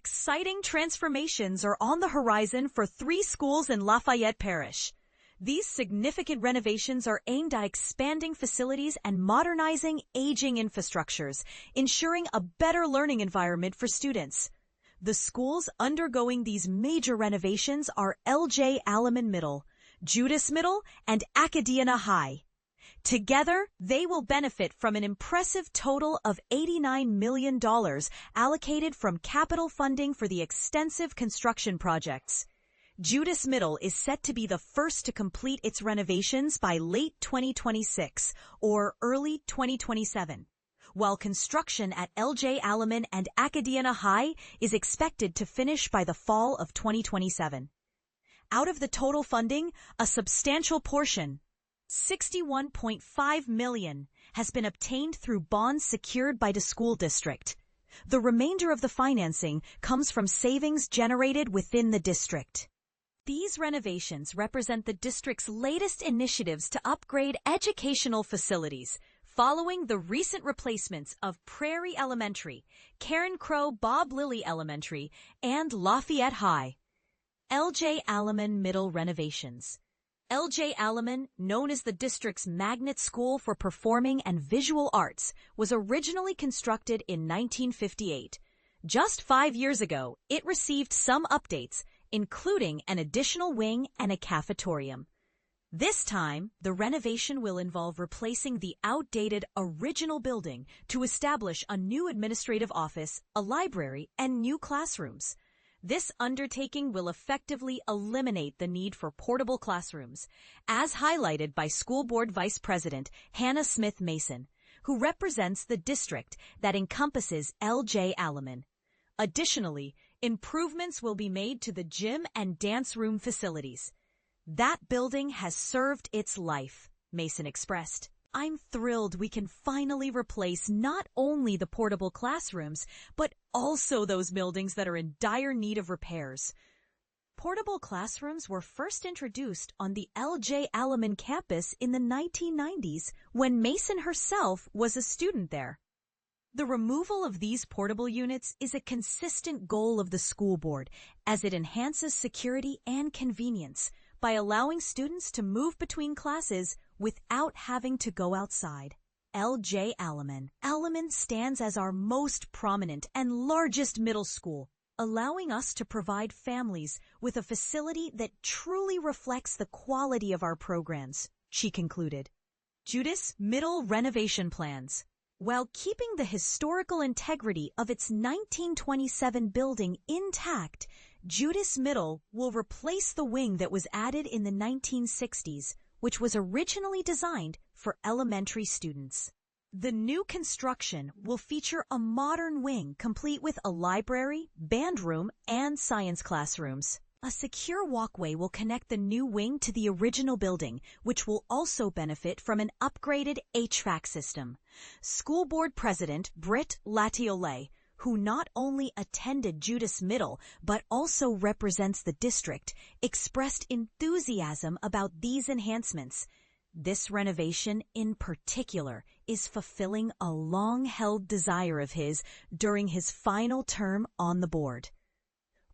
Exciting transformations are on the horizon for 3 schools in Lafayette Parish. These significant renovations are aimed at expanding facilities and modernizing aging infrastructures, ensuring a better learning environment for students. The schools undergoing these major renovations are Alleman Middle, Judice Middle, and Acadiana High. Together, they will benefit from an impressive total of $89 million allocated from capital funding for the extensive construction projects. Judice Middle is set to be the first to complete its renovations by late 2026 or early 2027, while construction at Alleman and Acadiana High is expected to finish by the fall of 2027. Out of the total funding, a substantial portion, $61.5 million, has been obtained through bonds secured by the school district. The remainder of the financing comes from savings generated within the district. These renovations represent the district's latest initiatives to upgrade educational facilities, following the recent replacements of Prairie Elementary, Karen Crow Bob Lilly Elementary, and Lafayette High. Alleman Middle renovations. Alleman, known as the district's magnet school for performing and visual arts, was originally constructed in 1958. Just 5 years ago, it received some updates, including an additional wing and a cafetorium. This time, the renovation will involve replacing the outdated original building to establish a new administrative office, a library, and new classrooms. This undertaking will effectively eliminate the need for portable classrooms, as highlighted by School Board Vice President Hannah Smith Mason, who represents the district that encompasses Alleman. Additionally, improvements will be made to the gym and dance room facilities. That building has served its life, Mason expressed. I'm thrilled we can finally replace not only the portable classrooms, but also those buildings that are in dire need of repairs. Portable classrooms were first introduced on the Alleman campus in the 1990s when Mason herself was a student there. The removal of these portable units is a consistent goal of the school board as it enhances security and convenience by allowing students to move between classes without having to go outside. Alleman stands as our most prominent and largest middle school, allowing us to provide families with a facility that truly reflects the quality of our programs, she concluded. Judice Middle renovation plans. While keeping the historical integrity of its 1927 building intact, Judice Middle will replace the wing that was added in the 1960s, which was originally designed for elementary students. The new construction will feature a modern wing complete with a library, band room, and science classrooms. A secure walkway will connect the new wing to the original building, which will also benefit from an upgraded HVAC system. School Board President Britt Latiolet, who not only attended Judice Middle but also represents the district, expressed enthusiasm about these enhancements. This renovation, in particular, is fulfilling a long-held desire of his during his final term on the board.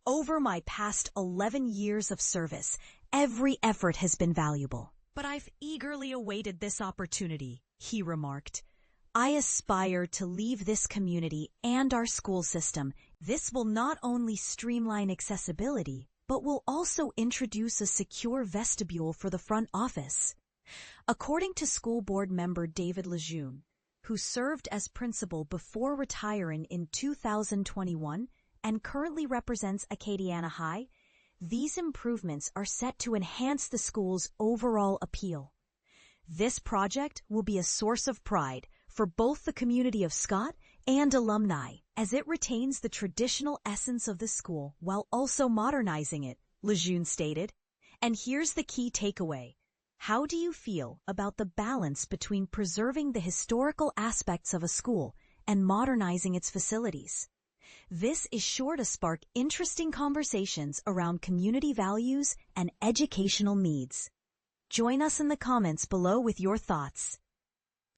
Over my past 11 years of service, every effort has been valuable. But I've eagerly awaited this opportunity, he remarked. I aspire to leave this community and our school system. This will not only streamline accessibility, but will also introduce a secure vestibule for the front office. According to school board member David Lejeune, who served as principal before retiring in 2021 and currently represents Acadiana High, these improvements are set to enhance the school's overall appeal. This project will be a source of pride for both the community of Scott and alumni, as it retains the traditional essence of the school while also modernizing it, Lejeune stated. And here's the key takeaway. How do you feel about the balance between preserving the historical aspects of a school and modernizing its facilities? This is sure to spark interesting conversations around community values and educational needs. Join us in the comments below with your thoughts.